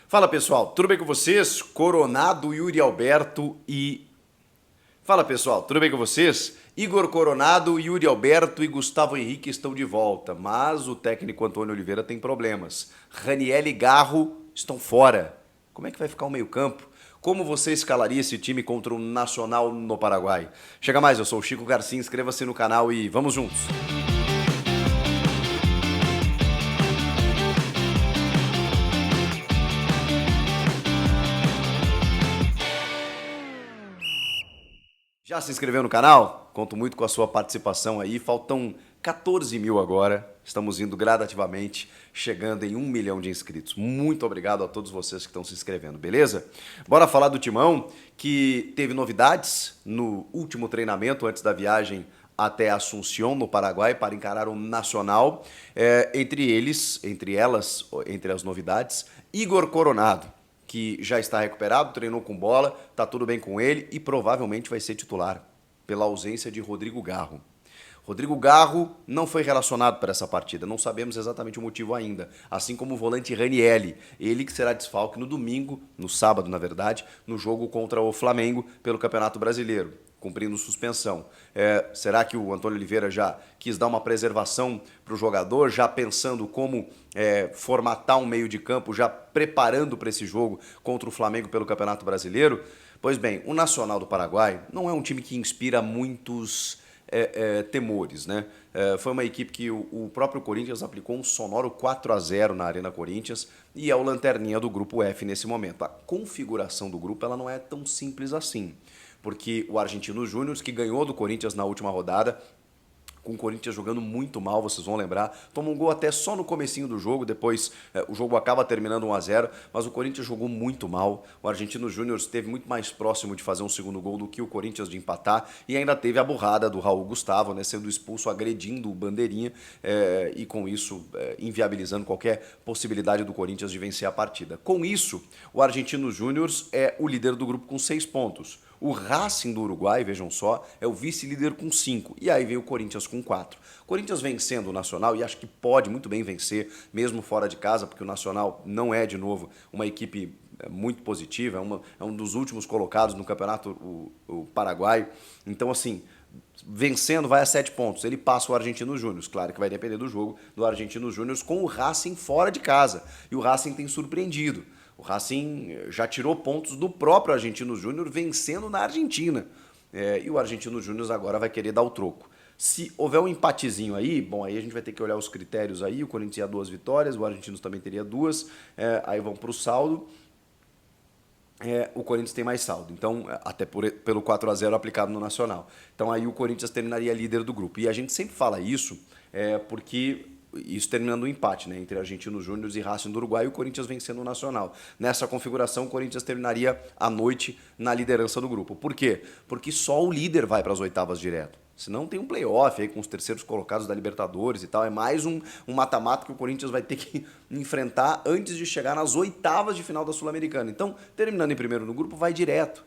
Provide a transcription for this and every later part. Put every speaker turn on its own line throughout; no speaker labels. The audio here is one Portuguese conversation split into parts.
Fala pessoal, tudo bem com vocês? Coronado, Yuri Alberto e... Fala pessoal, tudo bem com vocês? Igor Coronado, Yuri Alberto e Gustavo Henrique estão de volta, mas o técnico Antônio Oliveira tem problemas. Raniel e Garro estão fora. Como é que vai ficar o meio-campo? Como você escalaria esse time contra o Nacional no Paraguai? Chega mais, eu sou o Chico Garcia, inscreva-se no canal e vamos juntos! Já se inscreveu no canal? Conto muito com a sua participação aí. Faltam 14 mil agora. Estamos indo gradativamente, chegando em 1 milhão de inscritos. Muito obrigado a todos vocês que estão se inscrevendo, beleza? Bora falar do Timão, que teve novidades no último treinamento antes da viagem até Assunción, no Paraguai, para encarar o Nacional. Entre as novidades, Igor Coronado, que já está recuperado, treinou com bola, tá tudo bem com ele e provavelmente vai ser titular, pela ausência de Rodrigo Garro. Rodrigo Garro não foi relacionado para essa partida, não sabemos exatamente o motivo ainda, assim como o volante Raniel, ele que será desfalque no domingo, no sábado na verdade, no jogo contra o Flamengo pelo Campeonato Brasileiro, cumprindo suspensão. Será que o Antônio Oliveira já quis dar uma preservação para o jogador, já pensando como formatar um meio de campo, já preparando para esse jogo contra o Flamengo pelo Campeonato Brasileiro? Pois bem, o Nacional do Paraguai não é um time que inspira muitos temores, né? Foi uma equipe que o próprio Corinthians aplicou um sonoro 4-0 na Arena Corinthians e é o lanterninha do grupo F nesse momento. A configuração do grupo ela não é tão simples assim, porque o Argentinos Júnior, que ganhou do Corinthians na última rodada, com o Corinthians jogando muito mal, vocês vão lembrar, toma um gol até só no comecinho do jogo, depois o jogo acaba terminando 1-0, mas o Corinthians jogou muito mal, o Argentinos Júnior esteve muito mais próximo de fazer um segundo gol do que o Corinthians de empatar, e ainda teve a burrada do Raul Gustavo, né, sendo expulso, agredindo o Bandeirinha, e com isso inviabilizando qualquer possibilidade do Corinthians de vencer a partida. Com isso, o Argentinos Júnior é o líder do grupo com 6 pontos. O Racing do Uruguai, vejam só, é o vice-líder com 5. E aí vem o Corinthians com 4. O Corinthians vencendo o Nacional, e acho que pode muito bem vencer, mesmo fora de casa, porque o Nacional não é, de novo, uma equipe muito positiva, é um dos últimos colocados no campeonato o Paraguai. Então, assim, vencendo vai a 7 pontos. Ele passa o Argentinos Júnior. Claro que vai depender do jogo do Argentinos Júnior com o Racing fora de casa. E o Racing tem surpreendido. O Racing já tirou pontos do próprio Argentinos Júnior vencendo na Argentina. E o Argentinos Júnior agora vai querer dar o troco. Se houver um empatezinho aí, bom, aí a gente vai ter que olhar os critérios aí. O Corinthians ia 2 vitórias, o Argentinos também teria 2. Aí vão para o saldo. O Corinthians tem mais saldo, então até pelo 4-0 aplicado no Nacional. Então aí o Corinthians terminaria líder do grupo. E a gente sempre fala isso porque isso terminando um empate, né, entre Argentinos Júnior e Racing do Uruguai e o Corinthians vencendo o Nacional. Nessa configuração, o Corinthians terminaria à noite na liderança do grupo. Por quê? Porque só o líder vai para as oitavas direto. Senão tem um playoff aí com os terceiros colocados da Libertadores e tal. É mais um mata-mata que o Corinthians vai ter que enfrentar antes de chegar nas oitavas de final da Sul-Americana. Então, terminando em primeiro no grupo, vai direto,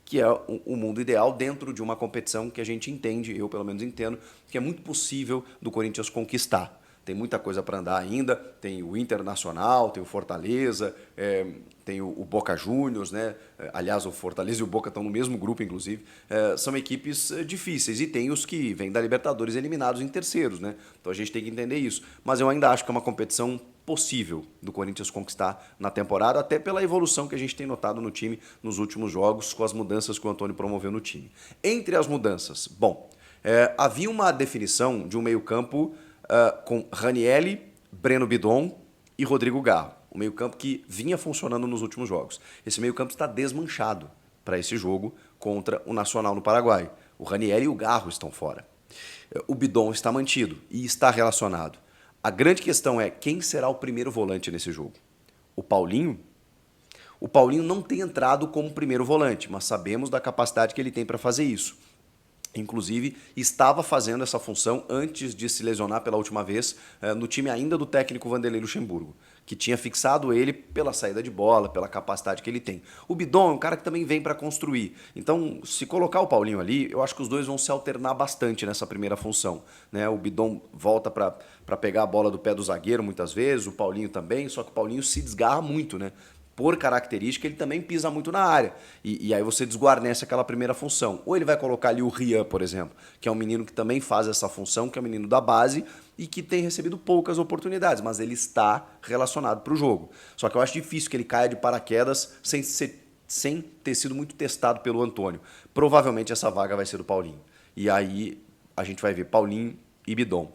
que é o mundo ideal dentro de uma competição que a gente entende, eu pelo menos entendo, que é muito possível do Corinthians conquistar. Tem muita coisa para andar ainda, tem o Internacional, tem o Fortaleza, tem o Boca Juniors, né? Aliás, o Fortaleza e o Boca estão no mesmo grupo, inclusive. São equipes difíceis e tem os que vêm da Libertadores eliminados em terceiros, né? Então a gente tem que entender isso. Mas eu ainda acho que é uma competição possível do Corinthians conquistar na temporada, até pela evolução que a gente tem notado no time nos últimos jogos, com as mudanças que o Antônio promoveu no time. Entre as mudanças, bom, havia uma definição de um meio-campo com Raniel, Breno Bidon e Rodrigo Garro. O meio-campo que vinha funcionando nos últimos jogos. Esse meio-campo está desmanchado para esse jogo contra o Nacional no Paraguai. O Raniel e o Garro estão fora. O Bidon está mantido e está relacionado. A grande questão é quem será o primeiro volante nesse jogo? O Paulinho? O Paulinho não tem entrado como primeiro volante, mas sabemos da capacidade que ele tem para fazer isso. Inclusive, estava fazendo essa função antes de se lesionar pela última vez no time ainda do técnico Vanderlei Luxemburgo, que tinha fixado ele pela saída de bola, pela capacidade que ele tem. O Bidon é um cara que também vem para construir. Então, se colocar o Paulinho ali, eu acho que os dois vão se alternar bastante nessa primeira função, né? O Bidon volta para pegar a bola do pé do zagueiro muitas vezes, o Paulinho também, só que o Paulinho se desgarra muito, né? Por característica, ele também pisa muito na área. E aí você desguarnece aquela primeira função. Ou ele vai colocar ali o Rian, por exemplo, que é um menino que também faz essa função, que é um menino da base e que tem recebido poucas oportunidades, mas ele está relacionado para o jogo. Só que eu acho difícil que ele caia de paraquedas sem ter sido muito testado pelo Antônio. Provavelmente essa vaga vai ser do Paulinho. E aí a gente vai ver Paulinho e Bidon.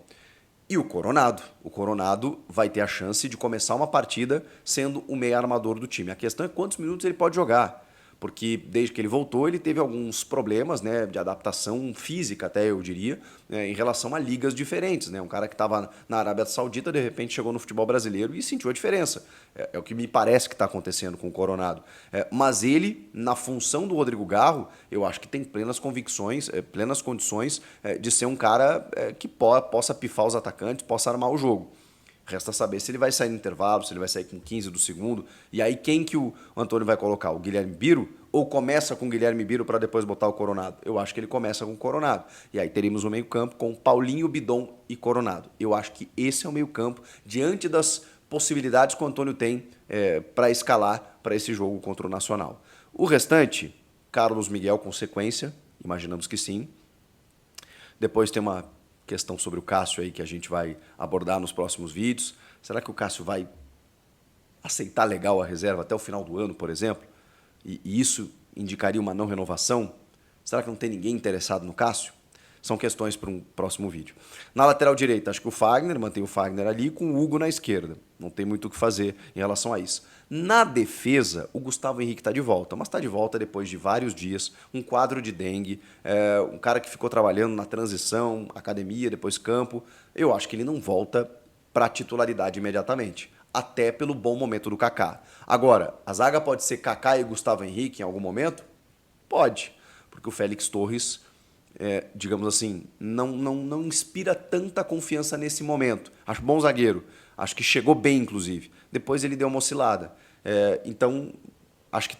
E o Coronado. O Coronado vai ter a chance de começar uma partida sendo o meio armador do time. A questão é quantos minutos ele pode jogar. Porque desde que ele voltou, ele teve alguns problemas, né, de adaptação física, até eu diria, né, em relação a ligas diferentes. Né? Um cara que estava na Arábia Saudita, de repente chegou no futebol brasileiro e sentiu a diferença. É o que me parece que está acontecendo com o Coronado. Mas ele, na função do Rodrigo Garro, eu acho que tem plenas convicções, plenas condições de ser um cara que possa pifar os atacantes, possa armar o jogo. Resta saber se ele vai sair no intervalo, se ele vai sair com 15 do segundo. E aí quem que o Antônio vai colocar? O Guilherme Biro? Ou começa com o Guilherme Biro para depois botar o Coronado? Eu acho que ele começa com o Coronado. E aí teríamos o meio-campo com Paulinho, Bidon e Coronado. Eu acho que esse é o meio-campo diante das possibilidades que o Antônio tem para escalar para esse jogo contra o Nacional. O restante, Carlos Miguel com sequência, imaginamos que sim. Depois tem uma questão sobre o Cássio aí que a gente vai abordar nos próximos vídeos. Será que o Cássio vai aceitar legal a reserva até o final do ano, por exemplo? E isso indicaria uma não renovação? Será que não tem ninguém interessado no Cássio? São questões para um próximo vídeo. Na lateral direita, acho que o Fagner, mantém o Fagner ali, com o Hugo na esquerda. Não tem muito o que fazer em relação a isso. Na defesa, o Gustavo Henrique está de volta, mas está de volta depois de vários dias, um quadro de dengue, um cara que ficou trabalhando na transição, academia, depois campo. Eu acho que ele não volta para a titularidade imediatamente, até pelo bom momento do Kaká. Agora, a zaga pode ser Kaká e Gustavo Henrique em algum momento? Pode, porque o Félix Torres, digamos assim, não inspira tanta confiança nesse momento. Acho bom zagueiro, acho que chegou bem, inclusive. Depois ele deu uma oscilada. Então, acho que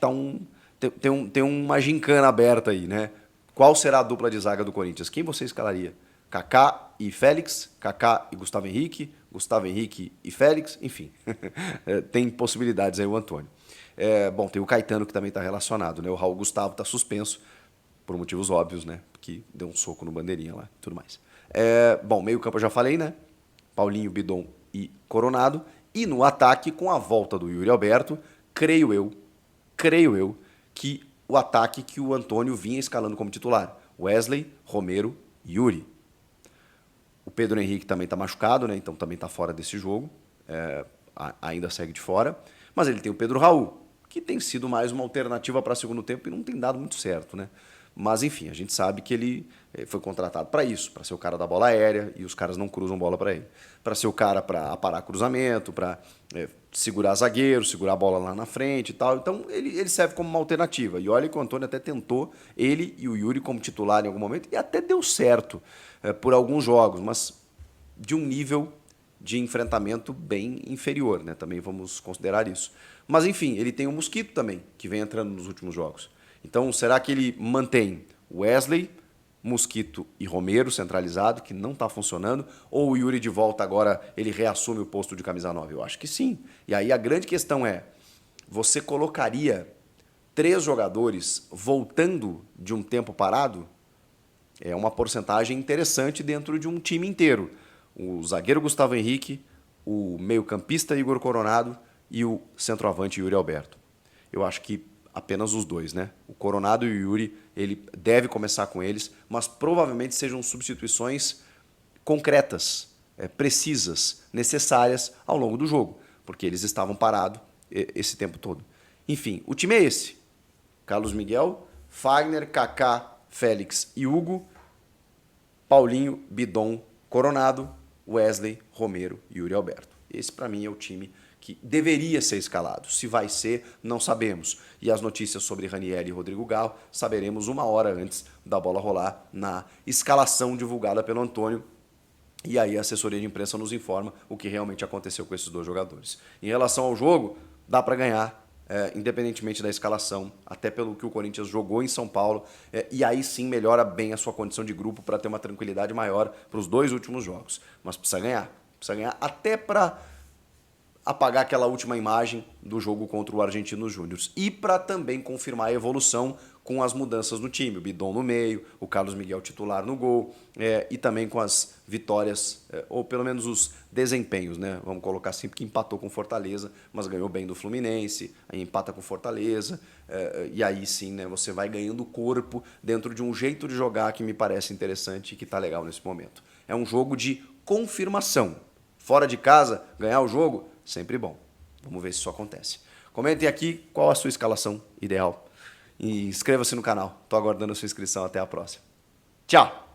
tem uma gincana aberta aí, né? Qual será a dupla de zaga do Corinthians? Quem você escalaria? Kaká e Félix? Kaká e Gustavo Henrique e Félix? Enfim, tem possibilidades aí o Antônio. Bom, tem o Caetano que também está relacionado, né? O Raul Gustavo está suspenso, por motivos óbvios, né? Que deu um soco no bandeirinha lá e tudo mais. Bom, meio campo eu já falei, né? Paulinho, Bidon e Coronado. E no ataque, com a volta do Yuri Alberto, creio eu, que o ataque que o Antônio vinha escalando como titular. Wesley, Romero, Yuri. O Pedro Henrique também está machucado, né? Então também está fora desse jogo. Ainda segue de fora. Mas ele tem o Pedro Raul, que tem sido mais uma alternativa para segundo tempo e não tem dado muito certo, né? Mas, enfim, a gente sabe que ele foi contratado para isso, para ser o cara da bola aérea, e os caras não cruzam bola para ele. Para ser o cara para aparar cruzamento, para segurar zagueiro, segurar a bola lá na frente e tal. Então, ele serve como uma alternativa. E olha que o Antônio até tentou ele e o Yuri como titular em algum momento, e até deu certo por alguns jogos, mas de um nível de enfrentamento bem inferior, né? Também vamos considerar isso. Mas, enfim, ele tem o Mosquito também, que vem entrando nos últimos jogos. Então, será que ele mantém Wesley, Mosquito e Romero centralizado, que não está funcionando, ou o Yuri de volta agora, ele reassume o posto de camisa 9? Eu acho que sim. E aí a grande questão é, você colocaria 3 jogadores voltando de um tempo parado? É uma porcentagem interessante dentro de um time inteiro. O zagueiro Gustavo Henrique, o meio-campista Igor Coronado e o centroavante Yuri Alberto. Eu acho que apenas os dois, né? O Coronado e o Yuri, ele deve começar com eles, mas provavelmente sejam substituições concretas, precisas, necessárias ao longo do jogo, porque eles estavam parados esse tempo todo. Enfim, o time é esse. Carlos Miguel, Fagner, Kaká, Félix e Hugo, Paulinho, Bidon, Coronado, Wesley, Romero e Yuri Alberto. Esse, para mim, é o time que deveria ser escalado. Se vai ser, não sabemos. E as notícias sobre Ranieri e Rodrigo Gal saberemos 1 hora antes da bola rolar na escalação divulgada pelo Antônio. E aí a assessoria de imprensa nos informa o que realmente aconteceu com esses 2 jogadores. Em relação ao jogo, dá para ganhar, independentemente da escalação, até pelo que o Corinthians jogou em São Paulo, e aí sim melhora bem a sua condição de grupo para ter uma tranquilidade maior para os 2 últimos jogos. Mas precisa ganhar até para apagar aquela última imagem do jogo contra o Argentinos Júnior e para também confirmar a evolução com as mudanças no time, o Bidon no meio, o Carlos Miguel titular no gol, e também com as vitórias, ou pelo menos os desempenhos, né? Vamos colocar assim, porque empatou com Fortaleza, mas ganhou bem do Fluminense, aí empata com Fortaleza, e aí sim, né, você vai ganhando corpo dentro de um jeito de jogar que me parece interessante e que está legal nesse momento. É um jogo de confirmação. Fora de casa, ganhar o jogo, sempre bom. Vamos ver se isso acontece. Comentem aqui qual a sua escalação ideal. E inscreva-se no canal. Estou aguardando a sua inscrição. Até a próxima. Tchau!